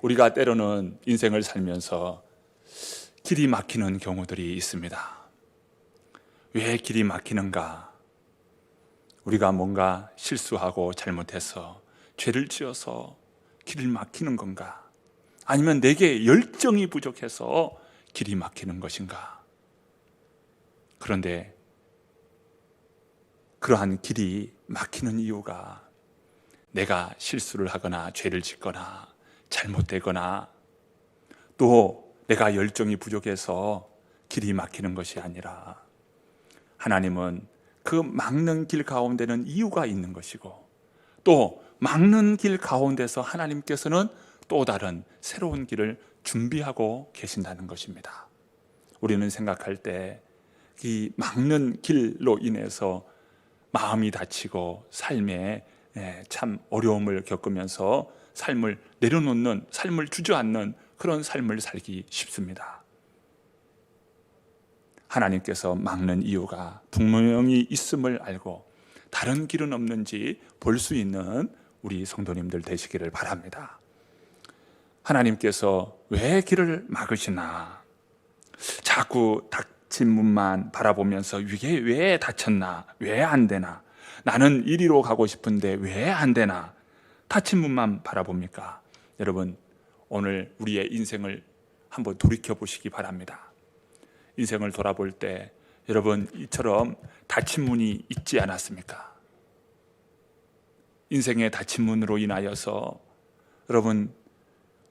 우리가 때로는 인생을 살면서 길이 막히는 경우들이 있습니다. 왜 길이 막히는가? 우리가 뭔가 실수하고 잘못해서 죄를 지어서 길이 막히는 건가? 아니면 내게 열정이 부족해서 길이 막히는 것인가? 그런데 그러한 길이 막히는 이유가 내가 실수를 하거나 죄를 짓거나 잘못되거나 또 내가 열정이 부족해서 길이 막히는 것이 아니라 하나님은 그 막는 길 가운데는 이유가 있는 것이고 또 막는 길 가운데서 하나님께서는 또 다른 새로운 길을 준비하고 계신다는 것입니다. 우리는 생각할 때 이 막는 길로 인해서 마음이 다치고 삶에 참 어려움을 겪으면서 삶을 내려놓는, 삶을 주저앉는 그런 삶을 살기 쉽습니다. 하나님께서 막는 이유가 분명히 있음을 알고 다른 길은 없는지 볼 수 있는 우리 성도님들 되시기를 바랍니다. 하나님께서 왜 길을 막으시나? 자꾸 닫힌 문만 바라보면서 이게 왜 닫혔나? 왜 안 되나? 나는 이리로 가고 싶은데 왜 안 되나? 닫힌 문만 바라봅니까? 여러분, 오늘 우리의 인생을 한번 돌이켜 보시기 바랍니다. 인생을 돌아볼 때 여러분 이처럼 닫힌 문이 있지 않았습니까? 인생의 닫힌 문으로 인하여서 여러분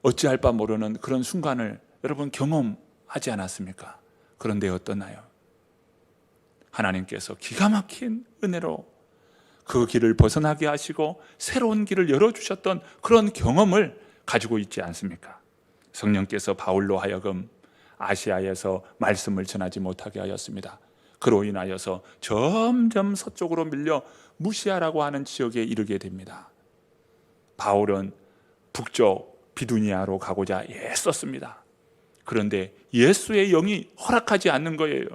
어찌할 바 모르는 그런 순간을 여러분 경험하지 않았습니까? 그런데 어떠나요? 하나님께서 기가 막힌 은혜로 그 길을 벗어나게 하시고 새로운 길을 열어주셨던 그런 경험을 가지고 있지 않습니까? 성령께서 바울로 하여금 아시아에서 말씀을 전하지 못하게 하였습니다. 그로 인하여서 점점 서쪽으로 밀려 무시아라고 하는 지역에 이르게 됩니다. 바울은 북쪽 비두니아로 가고자 애썼습니다. 그런데 예수의 영이 허락하지 않는 거예요.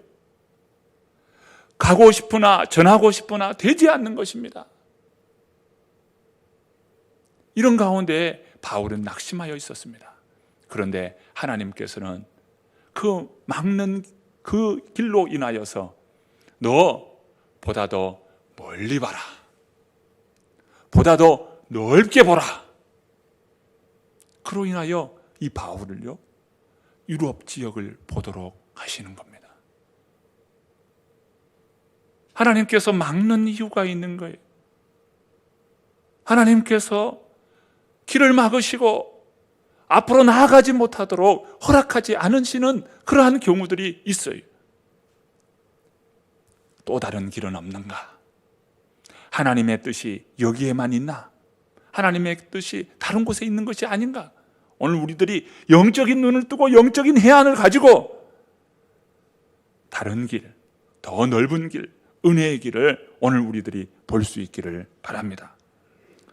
가고 싶으나 전하고 싶으나 되지 않는 것입니다. 이런 가운데 바울은 낙심하여 있었습니다. 그런데 하나님께서는 그 막는 그 길로 인하여서 너 보다 더 멀리 봐라, 보다 더 넓게 보라. 그로 인하여 이 바울을요 유럽 지역을 보도록 하시는 겁니다. 하나님께서 막는 이유가 있는 거예요. 하나님께서 길을 막으시고 앞으로 나아가지 못하도록 허락하지 않으시는 그러한 경우들이 있어요. 또 다른 길은 없는가? 하나님의 뜻이 여기에만 있나? 하나님의 뜻이 다른 곳에 있는 것이 아닌가? 오늘 우리들이 영적인 눈을 뜨고 영적인 해안을 가지고 다른 길, 더 넓은 길, 은혜의 길을 오늘 우리들이 볼 수 있기를 바랍니다.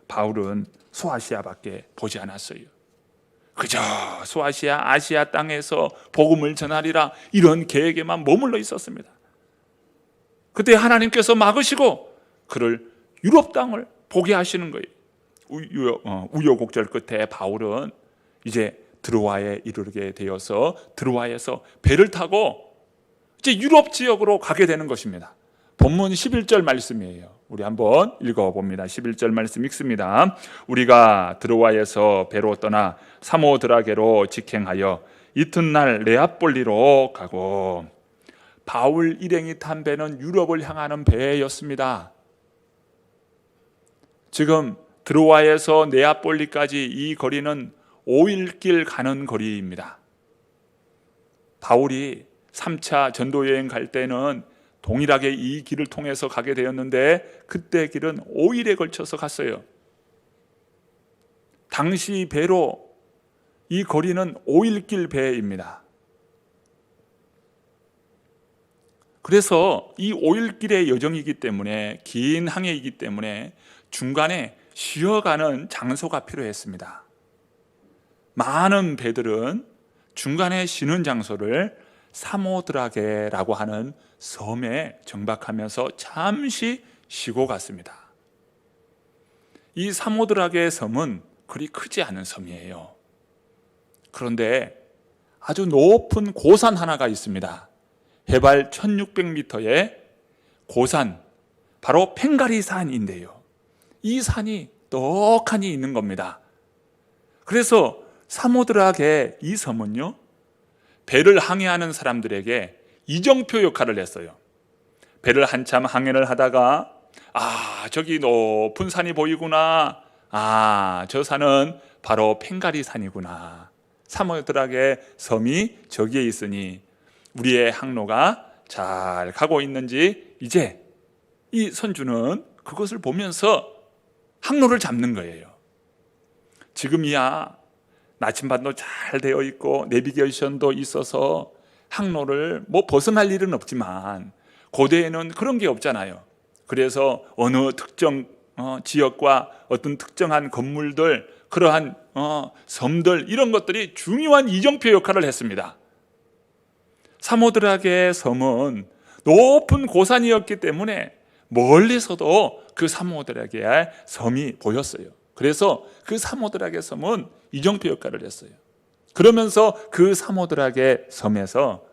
바울은 소아시아밖에 보지 않았어요. 그저 소아시아, 아시아 땅에서 복음을 전하리라 이런 계획에만 머물러 있었습니다. 그때 하나님께서 막으시고 그를 유럽 땅을 보게 하시는 거예요. 우여곡절 끝에 바울은 이제 드로아에 이르게 되어서 드로아에서 배를 타고 이제 유럽 지역으로 가게 되는 것입니다. 본문 11절 말씀이에요. 우리 한번 읽어봅니다. 11절 말씀 읽습니다. 우리가 드로아에서 배로 떠나 사모드라게로 직행하여 이튿날 네아폴리로 가고, 바울 일행이 탄 배는 유럽을 향하는 배였습니다. 지금 드로아에서 네아폴리까지 이 거리는 5일길 가는 거리입니다. 바울이 3차 전도여행 갈 때는 동일하게 이 길을 통해서 가게 되었는데 그때 길은 5일에 걸쳐서 갔어요. 당시 배로 이 거리는 5일길 배입니다. 그래서 이 5일길의 여정이기 때문에, 긴 항해이기 때문에 중간에 쉬어가는 장소가 필요했습니다. 많은 배들은 중간에 쉬는 장소를 사모드라게라고 하는 섬에 정박하면서 잠시 쉬고 갔습니다. 이 사모드라게 섬은 그리 크지 않은 섬이에요. 그런데 아주 높은 고산 하나가 있습니다. 해발 1600m의 고산, 바로 펜가리산인데요. 이 산이 떡하니 있는 겁니다. 그래서 사모드락의 이 섬은요, 배를 항해하는 사람들에게 이정표 역할을 했어요. 배를 한참 항해를 하다가 저기 높은 산이 보이구나. 저 산은 바로 펜가리산이구나. 사모드락의 섬이 저기에 있으니 우리의 항로가 잘 가고 있는지 이제 이 선주는 그것을 보면서 항로를 잡는 거예요. 지금이야 나침반도 잘 되어 있고 내비게이션도 있어서 항로를 벗어날 일은 없지만 고대에는 그런 게 없잖아요. 그래서 어느 특정 지역과 어떤 특정한 건물들, 그러한 섬들, 이런 것들이 중요한 이정표 역할을 했습니다. 사모드락의 섬은 높은 고산이었기 때문에 멀리서도 그 사모드락의 섬이 보였어요. 그래서 그 사모드락의 섬은 이정표 역할을 했어요. 그러면서 그 사모드락의 섬에서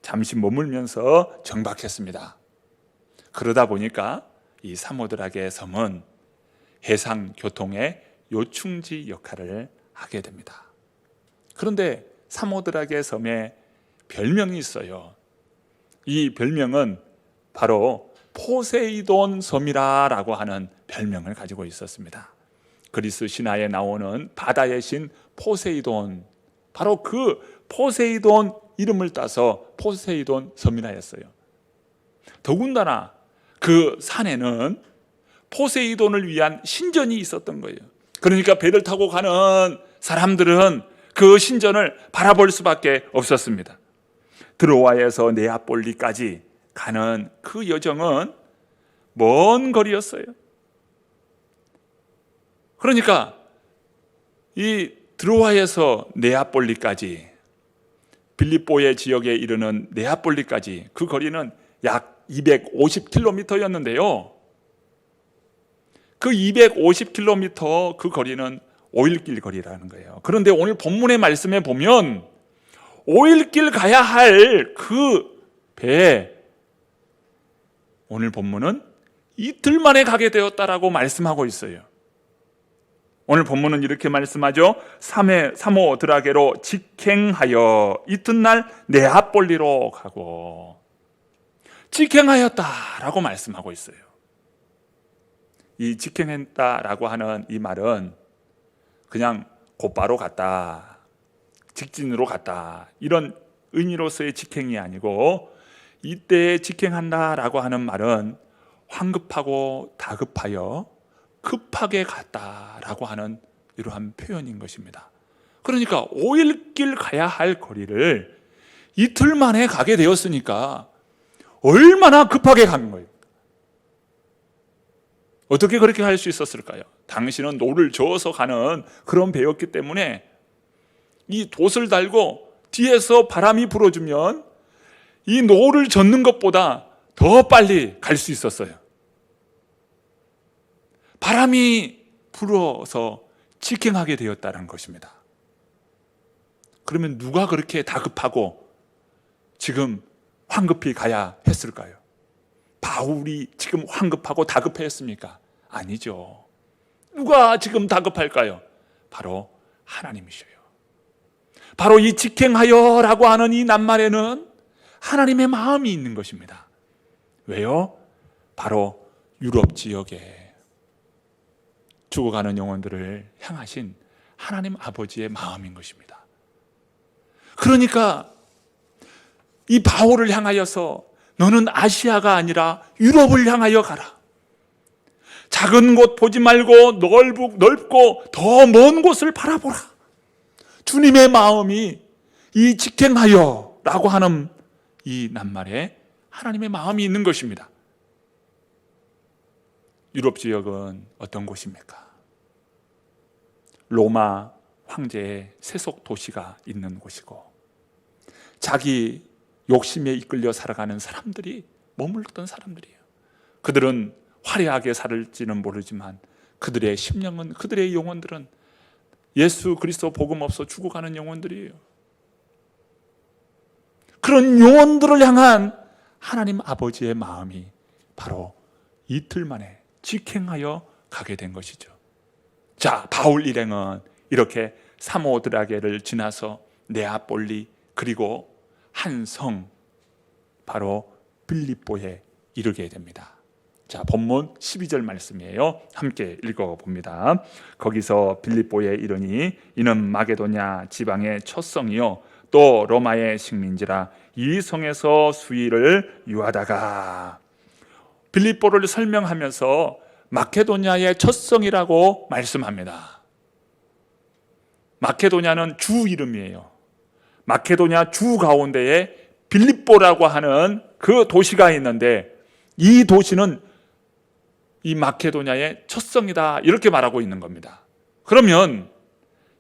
잠시 머물면서 정박했습니다. 그러다 보니까 이 사모드락의 섬은 해상 교통의 요충지 역할을 하게 됩니다. 그런데 사모드락의 섬에 별명이 있어요. 이 별명은 바로 포세이돈 섬이라고 하는 별명을 가지고 있었습니다. 그리스 신화에 나오는 바다의 신 포세이돈, 바로 그 포세이돈 이름을 따서 포세이돈 섬이라 했어요. 더군다나 그 산에는 포세이돈을 위한 신전이 있었던 거예요. 그러니까 배를 타고 가는 사람들은 그 신전을 바라볼 수밖에 없었습니다. 드로아에서 네아폴리까지 가는 그 여정은 먼 거리였어요. 그러니까 이 드로아에서 네아폴리까지, 빌립보의 지역에 이르는 네아폴리까지 그 거리는 약 250km였는데요. 그 250km 그 거리는 5일길 거리라는 거예요. 그런데 오늘 본문의 말씀에 보면 5일길 가야 할 그 배에 오늘 본문은 이틀 만에 가게 되었다라고 말씀하고 있어요. 오늘 본문은 이렇게 말씀하죠. 사모드라게로 직행하여 이튿날 네아폴리로 가고, 직행하였다라고 말씀하고 있어요. 이 직행했다라고 하는 이 말은 그냥 곧바로 갔다, 직진으로 갔다, 이런 의미로서의 직행이 아니고, 이때 직행한다라고 하는 말은 황급하고 다급하여 급하게 갔다라고 하는 이러한 표현인 것입니다. 그러니까 5일길 가야 할 거리를 이틀 만에 가게 되었으니까 얼마나 급하게 간 거예요. 어떻게 그렇게 할 수 있었을까요? 당신은 노를 저어서 가는 그런 배였기 때문에 이 돛을 달고 뒤에서 바람이 불어주면 이 노를 젓는 것보다 더 빨리 갈 수 있었어요. 바람이 불어서 직행하게 되었다는 것입니다. 그러면 누가 그렇게 다급하고 지금 황급히 가야 했을까요? 바울이 지금 황급하고 다급했습니까? 아니죠. 누가 지금 다급할까요? 바로 하나님이셔요. 바로 이 직행하여라고 하는 이 낱말에는 하나님의 마음이 있는 것입니다. 왜요? 바로 유럽 지역에 죽어가는 영혼들을 향하신 하나님 아버지의 마음인 것입니다. 그러니까 이 바울을 향하여서 너는 아시아가 아니라 유럽을 향하여 가라. 작은 곳 보지 말고 넓고 더 먼 곳을 바라보라. 주님의 마음이 이 직행하여 라고 하는 이 낱말에 하나님의 마음이 있는 것입니다. 유럽 지역은 어떤 곳입니까? 로마 황제의 세속 도시가 있는 곳이고, 자기 욕심에 이끌려 살아가는 사람들이 머물렀던 사람들이에요. 그들은 화려하게 살을지는 모르지만 그들의 심령은, 그들의 영혼들은 예수 그리스도 복음 없어 죽어가는 영혼들이에요. 그런 영혼들을 향한 하나님 아버지의 마음이 바로 이틀 만에 직행하여 가게 된 것이죠. 자, 바울 일행은 이렇게 사모드라게를 지나서 네아폴리, 그리고 한 성, 바로 빌립보에 이르게 됩니다. 자, 본문 12절 말씀이에요. 함께 읽어봅니다. 거기서 빌립보에 이르니 이는 마게도냐 지방의 첫 성이요 또 로마의 식민지라 이 성에서 수의를 유하다가, 빌립보를 설명하면서 마케도냐의 첫 성이라고 말씀합니다. 마케도냐는 주 이름이에요. 마케도냐 주 가운데에 빌립보라고 하는 그 도시가 있는데, 이 도시는 이 마케도냐의 첫 성이다, 이렇게 말하고 있는 겁니다. 그러면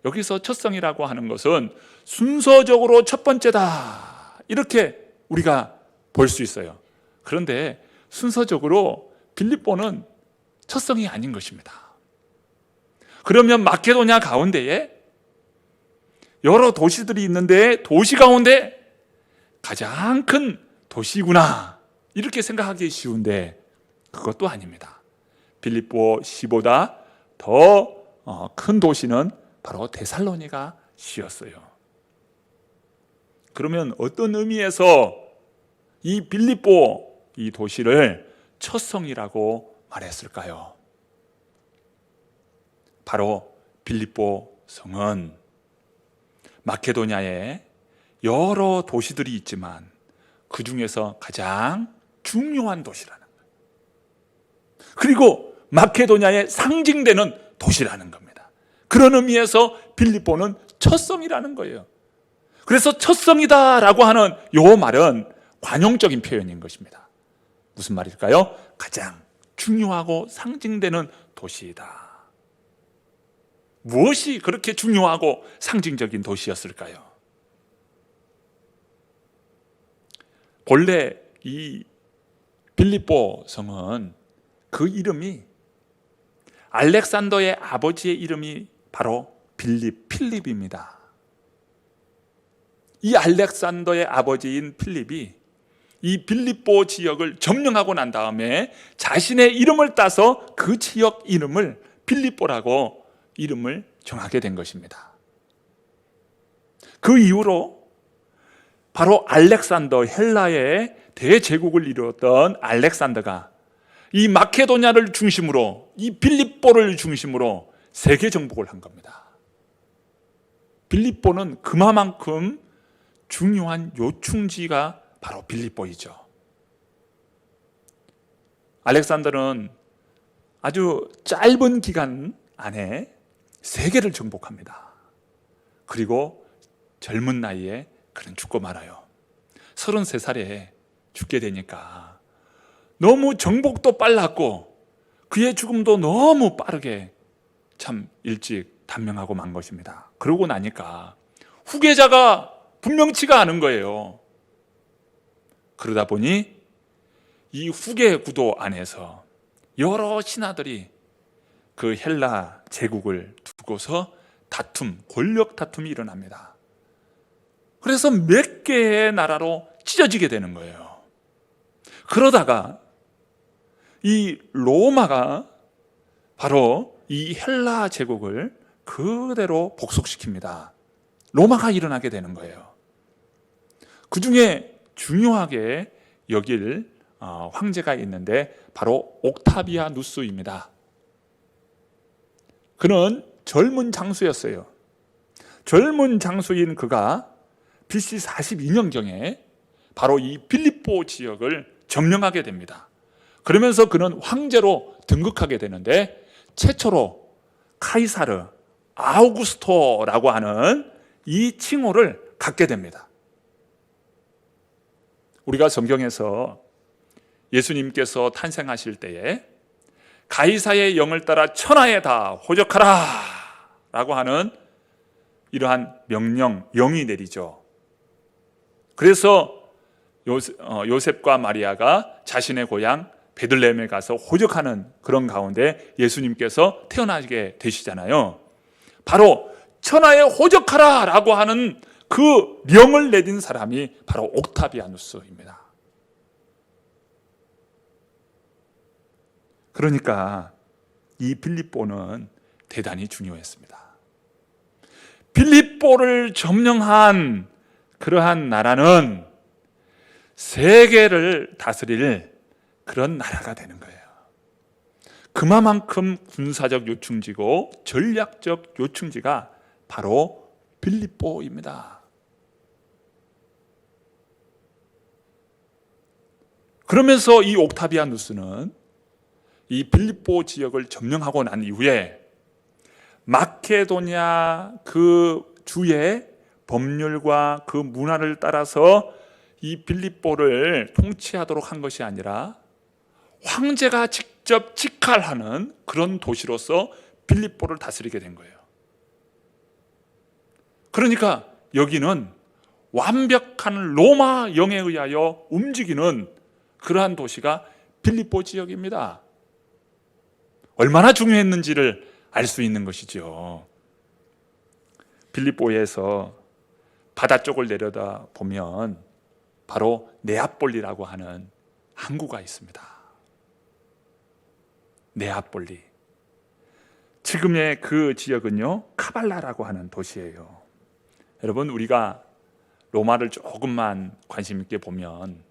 여기서 첫 성이라고 하는 것은 순서적으로 첫 번째다, 이렇게 우리가 볼 수 있어요. 그런데 순서적으로 빌립보는 첫 성이 아닌 것입니다. 그러면 마케도냐 가운데에 여러 도시들이 있는데 도시 가운데 가장 큰 도시구나, 이렇게 생각하기 쉬운데 그것도 아닙니다. 빌립보시보다 더 큰 도시는 바로 데살로니가 시였어요. 그러면 어떤 의미에서 이 빌립보, 이 도시를 첫 성이라고 말했을까요? 바로 빌립보 성은 마케도냐에 여러 도시들이 있지만 그 중에서 가장 중요한 도시라는 거예요. 그리고 마케도냐에 상징되는 도시라는 겁니다. 그런 의미에서 빌립보는 첫 성이라는 거예요. 그래서 첫 성이다라고 하는 이 말은 관용적인 표현인 것입니다. 무슨 말일까요? 가장 중요하고 상징되는 도시이다. 무엇이 그렇게 중요하고 상징적인 도시였을까요? 본래 이 빌립보 성은 그 이름이 알렉산더의 아버지의 이름이 바로 필립입니다. 이 알렉산더의 아버지인 필립이 이 빌립보 지역을 점령하고 난 다음에 자신의 이름을 따서 그 지역 이름을 빌립보라고 이름을 정하게 된 것입니다. 그 이후로 바로 알렉산더, 헬라의 대제국을 이루었던 알렉산더가 이 마케도냐를 중심으로, 이 빌립보를 중심으로 세계 정복을 한 겁니다. 빌립보는 그만큼 중요한 요충지가 바로 빌립보이죠. 알렉산더는 아주 짧은 기간 안에 세계를 정복합니다. 그리고 젊은 나이에 그는 죽고 말아요. 33살에 죽게 되니까 너무 정복도 빨랐고 그의 죽음도 너무 빠르게 참 일찍 단명하고 만 것입니다. 그러고 나니까 후계자가 분명치가 않은 거예요. 그러다 보니 이 후계 구도 안에서 여러 신하들이 그 헬라 제국을 두고서 권력 다툼이 일어납니다. 그래서 몇 개의 나라로 찢어지게 되는 거예요. 그러다가 이 로마가 바로 이 헬라 제국을 그대로 복속시킵니다. 로마가 일어나게 되는 거예요. 그 중에 중요하게 여길 황제가 있는데 바로 옥타비아누스입니다. 그는 젊은 장수였어요. 젊은 장수인 그가 BC 42년경에 바로 이 빌립보 지역을 점령하게 됩니다. 그러면서 그는 황제로 등극하게 되는데 최초로 카이사르, 아우구스토라고 하는 이 칭호를 갖게 됩니다. 우리가 성경에서 예수님께서 탄생하실 때에 가이사의 영을 따라 천하에 다 호적하라 라고 하는 이러한 명령, 영이 내리죠. 그래서 요셉과 마리아가 자신의 고향 베들레헴에 가서 호적하는 그런 가운데 예수님께서 태어나게 되시잖아요. 바로 천하에 호적하라 라고 하는 그 명을 내린 사람이 바로 옥타비아누스입니다. 그러니까 이 빌립보는 대단히 중요했습니다. 빌립보를 점령한 그러한 나라는 세계를 다스릴 그런 나라가 되는 거예요. 그만큼 군사적 요충지고 전략적 요충지가 바로 빌립보입니다. 그러면서 이 옥타비아누스는 이 빌립보 지역을 점령하고 난 이후에 마케도냐 그 주의 법률과 그 문화를 따라서 이 빌립보를 통치하도록 한 것이 아니라 황제가 직접 직할하는 그런 도시로서 빌립보를 다스리게 된 거예요. 그러니까 여기는 완벽한 로마 영에 의하여 움직이는 그러한 도시가 빌립보 지역입니다. 얼마나 중요했는지를 알 수 있는 것이죠. 빌립보에서 바다 쪽을 내려다 보면 바로 네아폴리라고 하는 항구가 있습니다. 네아폴리. 지금의 그 지역은요, 카발라라고 하는 도시예요. 여러분, 우리가 로마를 조금만 관심 있게 보면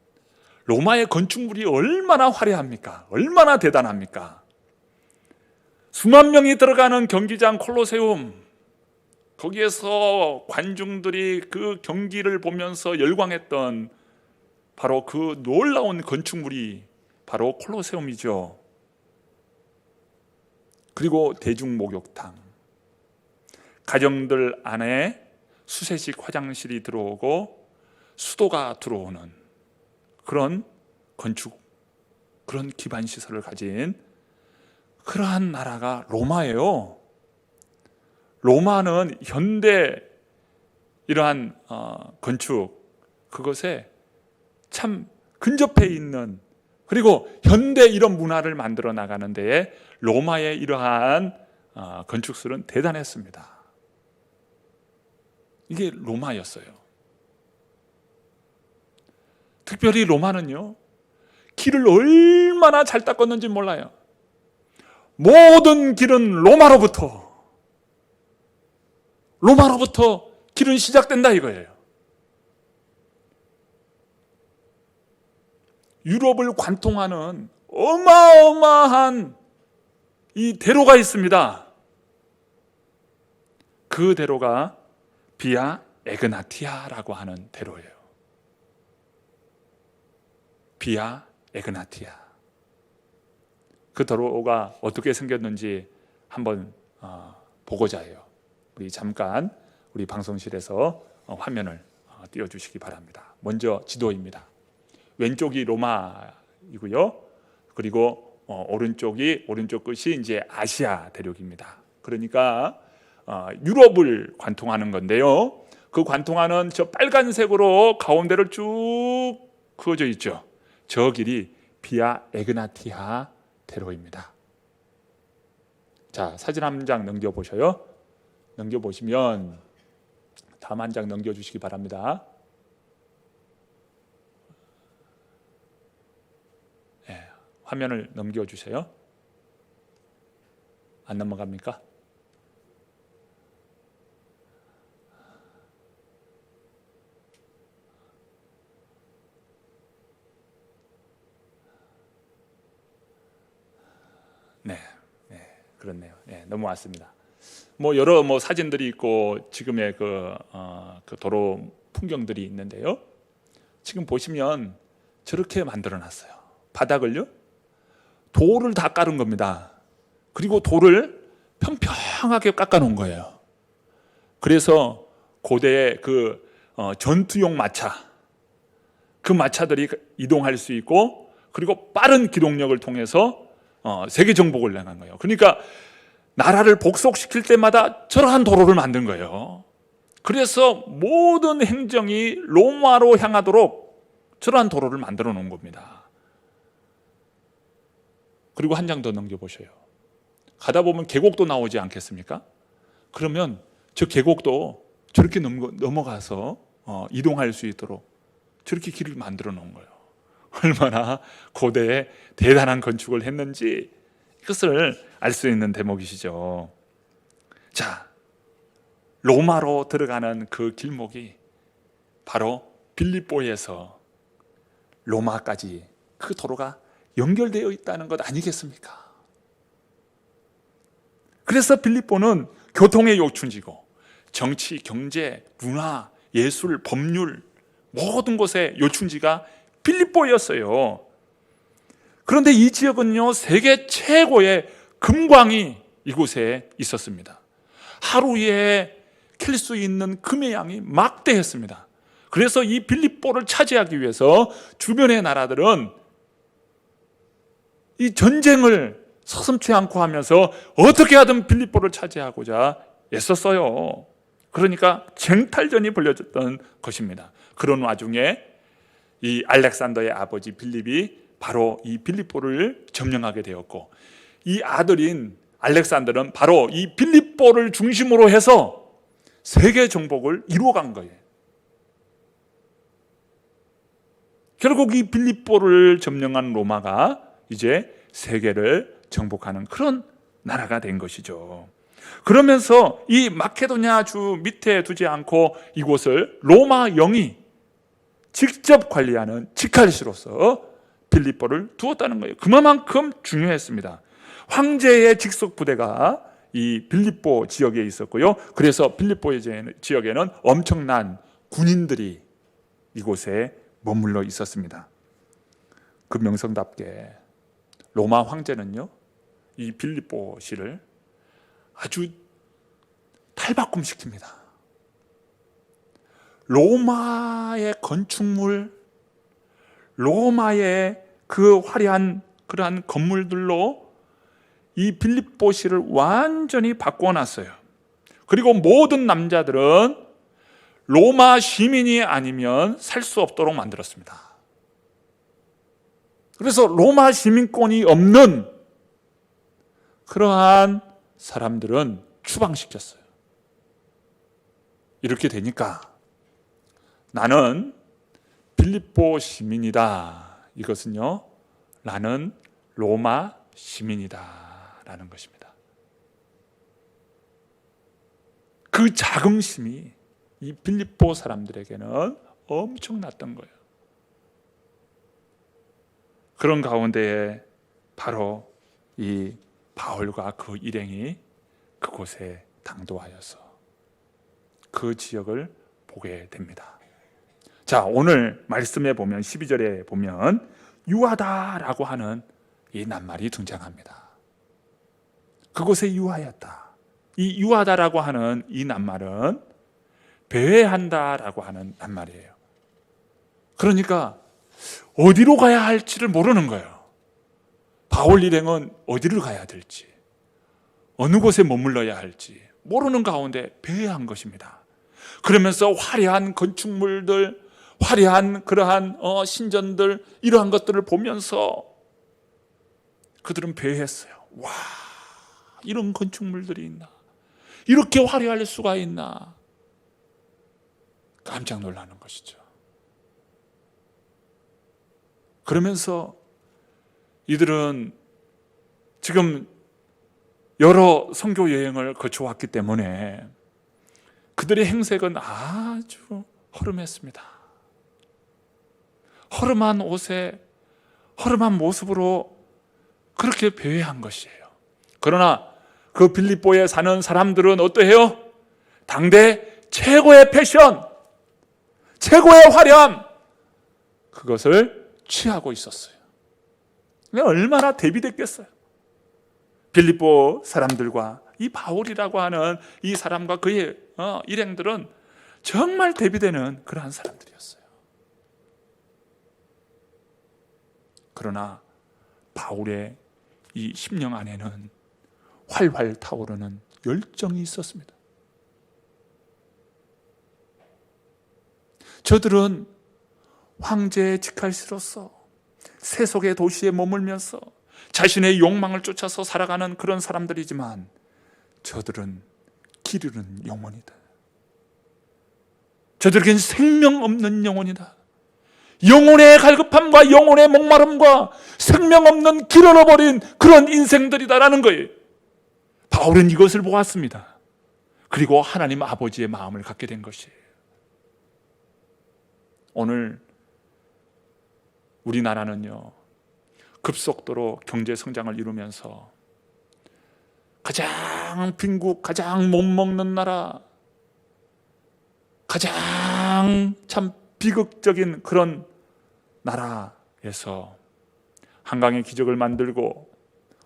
로마의 건축물이 얼마나 화려합니까? 얼마나 대단합니까? 수만 명이 들어가는 경기장 콜로세움, 거기에서 관중들이 그 경기를 보면서 열광했던 바로 그 놀라운 건축물이 바로 콜로세움이죠. 그리고 대중목욕탕, 가정들 안에 수세식 화장실이 들어오고 수도가 들어오는 그런 건축, 그런 기반 시설을 가진 그러한 나라가 로마예요. 로마는 현대 이러한 건축, 그것에 참 근접해 있는, 그리고 현대 이런 문화를 만들어 나가는 데에 로마의 이러한 건축술은 대단했습니다. 이게 로마였어요. 특별히 로마는요, 길을 얼마나 잘 닦았는지 몰라요. 모든 길은 로마로부터 길은 시작된다 이거예요. 유럽을 관통하는 어마어마한 이 대로가 있습니다. 그 대로가 비아 에그나티아라고 하는 대로예요. 비아 에그나티아. 그 도로가 어떻게 생겼는지 한번 보고자 해요. 우리 잠깐 우리 방송실에서 화면을 띄워주시기 바랍니다. 먼저 지도입니다. 왼쪽이 로마이고요. 그리고 오른쪽 끝이 이제 아시아 대륙입니다. 그러니까 유럽을 관통하는 건데요. 그 관통하는 저 빨간색으로 가운데를 쭉 그어져 있죠. 저 길이 비아 에그나티아 대로입니다. 자, 사진 한 장 넘겨보셔요. 넘겨보시면 다음 한 장 넘겨주시기 바랍니다. 네, 화면을 넘겨주세요. 안 넘어갑니까? 네, 그렇네요. 네, 넘어왔습니다. 여러 사진들이 있고 지금의 그 도로 풍경들이 있는데요. 지금 보시면 저렇게 만들어놨어요. 바닥을요, 돌을 다 깔은 겁니다. 그리고 돌을 평평하게 깎아놓은 거예요. 그래서 고대의 그 전투용 마차, 그 마차들이 이동할 수 있고, 그리고 빠른 기동력을 통해서 세계 정복을 내는 거예요. 그러니까 나라를 복속시킬 때마다 저러한 도로를 만든 거예요. 그래서 모든 행정이 로마로 향하도록 저러한 도로를 만들어 놓은 겁니다. 그리고 한 장 더 넘겨보셔요. 가다 보면 계곡도 나오지 않겠습니까? 그러면 저 계곡도 저렇게 넘어가서 이동할 수 있도록 저렇게 길을 만들어 놓은 거예요. 얼마나 고대에 대단한 건축을 했는지 이것을 알 수 있는 대목이시죠. 자, 로마로 들어가는 그 길목이 바로 빌립보에서 로마까지 그 도로가 연결되어 있다는 것 아니겠습니까? 그래서 빌립보는 교통의 요충지고 정치, 경제, 문화, 예술, 법률 모든 곳의 요충지가 빌립보였어요. 그런데 이 지역은요, 세계 최고의 금광이 이곳에 있었습니다. 하루에 캘 수 있는 금의 양이 막대했습니다. 그래서 이 빌립보를 차지하기 위해서 주변의 나라들은 이 전쟁을 서슴지 않고 하면서 어떻게 하든 빌립보를 차지하고자 애썼어요. 그러니까 쟁탈전이 벌어졌던 것입니다. 그런 와중에 이 알렉산더의 아버지 빌립이 바로 이 빌립보를 점령하게 되었고, 이 아들인 알렉산더는 바로 이 빌립보를 중심으로 해서 세계 정복을 이루어간 거예요. 결국 이 빌립보를 점령한 로마가 이제 세계를 정복하는 그런 나라가 된 것이죠. 그러면서 이 마케도냐 주 밑에 두지 않고 이곳을 로마 영이 직접 관리하는 지칼시로서 빌립보를 두었다는 거예요. 그만큼 중요했습니다. 황제의 직속 부대가 이 빌립보 지역에 있었고요. 그래서 빌립보 지역에는 엄청난 군인들이 이곳에 머물러 있었습니다. 그 명성답게 로마 황제는요, 이 빌립보시를 아주 탈바꿈시킵니다. 로마의 건축물, 로마의 그 화려한 그러한 건물들로 이 빌립보시를 완전히 바꿔놨어요. 그리고 모든 남자들은 로마 시민이 아니면 살 수 없도록 만들었습니다. 그래서 로마 시민권이 없는 그러한 사람들은 추방시켰어요. 이렇게 되니까 나는 빌립보 시민이다. 이것은요, 나는 로마 시민이다 라는 것입니다. 그 자긍심이 이 빌립보 사람들에게는 엄청났던 거예요. 그런 가운데에 바로 이 바울과 그 일행이 그곳에 당도하여서 그 지역을 보게 됩니다. 자, 오늘 말씀에 보면 12절에 보면 유하다라고 하는 이 낱말이 등장합니다. 그곳에 유하였다. 이 유하다라고 하는 이 낱말은 배회한다라고 하는 낱말이에요. 그러니까 어디로 가야 할지를 모르는 거예요. 바울 일행은 어디를 가야 될지, 어느 곳에 머물러야 할지 모르는 가운데 배회한 것입니다. 그러면서 화려한 건축물들, 화려한 그러한 신전들, 이러한 것들을 보면서 그들은 배회했어요. 와, 이런 건축물들이 있나? 이렇게 화려할 수가 있나? 깜짝 놀라는 것이죠. 그러면서 이들은 지금 여러 선교 여행을 거쳐왔기 때문에 그들의 행색은 아주 허름했습니다. 허름한 옷에 허름한 모습으로 그렇게 배회한 것이에요. 그러나 그 빌립보에 사는 사람들은 어떠해요? 당대 최고의 패션, 최고의 화려함, 그것을 취하고 있었어요. 얼마나 대비됐겠어요. 빌립보 사람들과 이 바울이라고 하는 이 사람과 그의 일행들은 정말 대비되는 그러한 사람들이었어요. 그러나 바울의 이 심령 안에는 활활 타오르는 열정이 있었습니다. 저들은 황제의 지칼시로서 세속의 도시에 머물면서 자신의 욕망을 쫓아서 살아가는 그런 사람들이지만 저들은 기르는 영혼이다. 저들에겐 생명 없는 영혼이다. 영혼의 갈급함과 영혼의 목마름과 생명 없는 길 잃어버린 그런 인생들이다라는 거예요. 바울은 이것을 보았습니다. 그리고 하나님 아버지의 마음을 갖게 된 것이에요. 오늘 우리나라는요, 급속도로 경제 성장을 이루면서 가장 빈국, 가장 못 먹는 나라, 가장 참 비극적인 그런 나라에서 한강의 기적을 만들고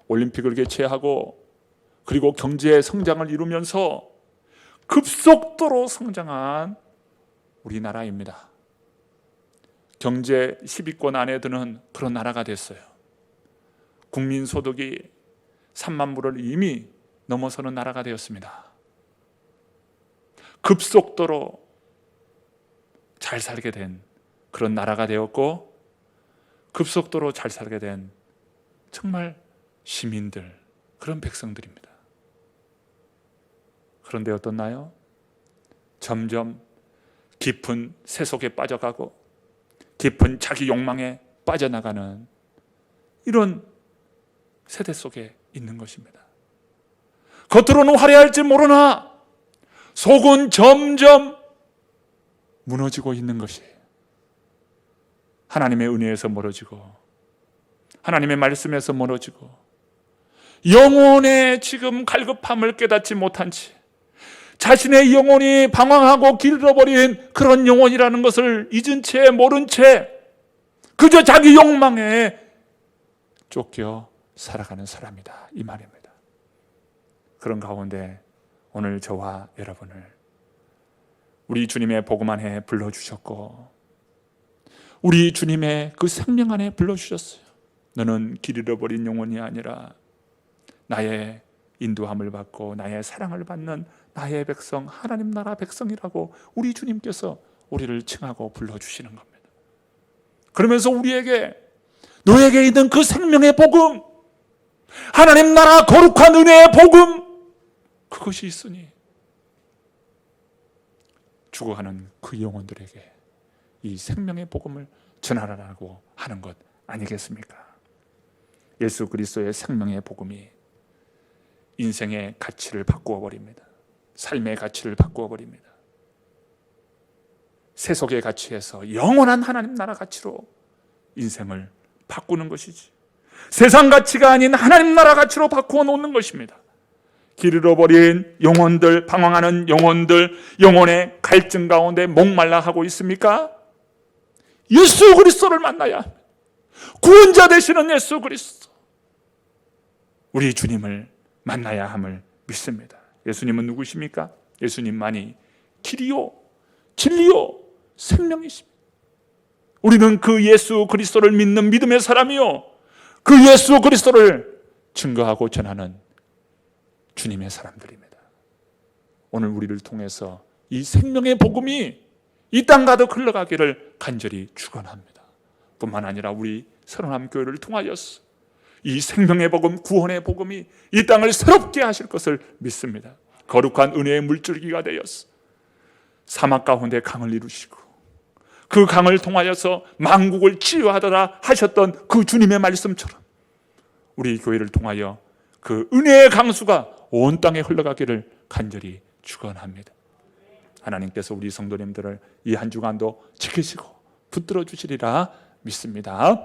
올림픽을 개최하고 그리고 경제 성장을 이루면서 급속도로 성장한 우리나라입니다. 경제 10위권 안에 드는 그런 나라가 됐어요. 국민소득이 3만 불을 이미 넘어서는 나라가 되었습니다. 급속도로 잘 살게 된 그런 나라가 되었고, 급속도로 잘 살게 된 정말 시민들, 그런 백성들입니다. 그런데 어떻나요? 점점 깊은 세속에 빠져가고 깊은 자기 욕망에 빠져나가는 이런 세대 속에 있는 것입니다. 겉으로는 화려할지 모르나 속은 점점 무너지고 있는 것이에요. 하나님의 은혜에서 멀어지고 하나님의 말씀에서 멀어지고 영혼의 지금 갈급함을 깨닫지 못한 채 자신의 영혼이 방황하고 길 잃어버린 그런 영혼이라는 것을 잊은 채 모른 채 그저 자기 욕망에 쫓겨 살아가는 사람이다, 이 말입니다. 그런 가운데 오늘 저와 여러분을 우리 주님의 복음 안에 불러주셨고 우리 주님의 그 생명 안에 불러주셨어요. 너는 길 잃어버린 영혼이 아니라 나의 인도함을 받고 나의 사랑을 받는 나의 백성, 하나님 나라 백성이라고 우리 주님께서 우리를 칭하고 불러주시는 겁니다. 그러면서 우리에게 너에게 있는 그 생명의 복음, 하나님 나라 거룩한 은혜의 복음, 그것이 있으니 죽어가는 그 영혼들에게 이 생명의 복음을 전하라고 하는 것 아니겠습니까? 예수 그리스도의 생명의 복음이 인생의 가치를 바꾸어 버립니다. 삶의 가치를 바꾸어 버립니다. 세속의 가치에서 영원한 하나님 나라 가치로 인생을 바꾸는 것이지, 세상 가치가 아닌 하나님 나라 가치로 바꾸어 놓는 것입니다. 길 잃어버린 영혼들, 방황하는 영혼들, 영혼의 갈증 가운데 목말라 하고 있습니까? 예수 그리스도를 만나야 합니다. 구원자 되시는 예수 그리스도, 우리 주님을 만나야 함을 믿습니다. 예수님은 누구십니까? 예수님만이 길이요 진리요 생명이십니다. 우리는 그 예수 그리스도를 믿는 믿음의 사람이요, 그 예수 그리스도를 증거하고 전하는 주님의 사람들입니다. 오늘 우리를 통해서 이 생명의 복음이 이 땅 가득 흘러가기를 간절히 축원합니다. 뿐만 아니라 우리 서론함 교회를 통하여서 이 생명의 복음, 구원의 복음이 이 땅을 새롭게 하실 것을 믿습니다. 거룩한 은혜의 물줄기가 되어서 사막 가운데 강을 이루시고 그 강을 통하여서 만국을 치유하더라 하셨던 그 주님의 말씀처럼 우리 교회를 통하여 그 은혜의 강수가 온 땅에 흘러가기를 간절히 축원합니다. 하나님께서 우리 성도님들을 이 한 주간도 지키시고 붙들어 주시리라 믿습니다.